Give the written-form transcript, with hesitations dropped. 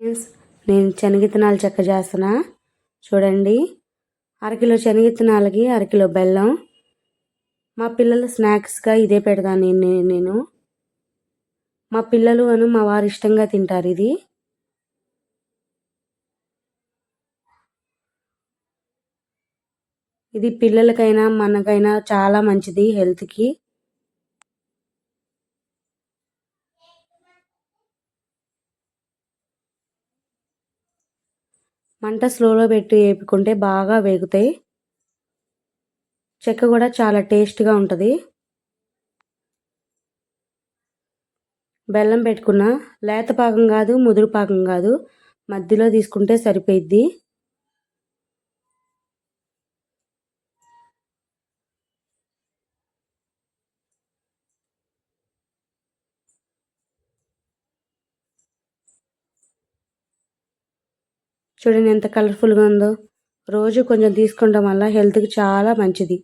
Friends, నేను శనగిత్తనాల చెక్క చేస్తున్నా చూడండి. అరకిలో శనగిత్తనాలకి అరకిలో బెల్లం. మా పిల్లలు స్నాక్స్గా ఇదే పెడతాను నేను. మా పిల్లలు మా వారు ఇష్టంగా తింటారు ఇది. ఇది పిల్లలకైనా మనకైనా చాలా మంచిది హెల్త్కి. మంట స్లోలో పెట్టి వేపుకుంటే బాగా వేగుతాయి. చెక్క కూడా చాలా టేస్ట్గా ఉంటుంది. బెల్లం పెట్టుకున్న లేత పాకం కాదు, ముదురు పాకం కాదు, మధ్యలో తీసుకుంటే సరిపోయిద్ది. చూడండి ఎంత కలర్ఫుల్గా ఉందో. రోజు కొంచెం తీసుకోవడం వల్ల హెల్త్కి చాలా మంచిది.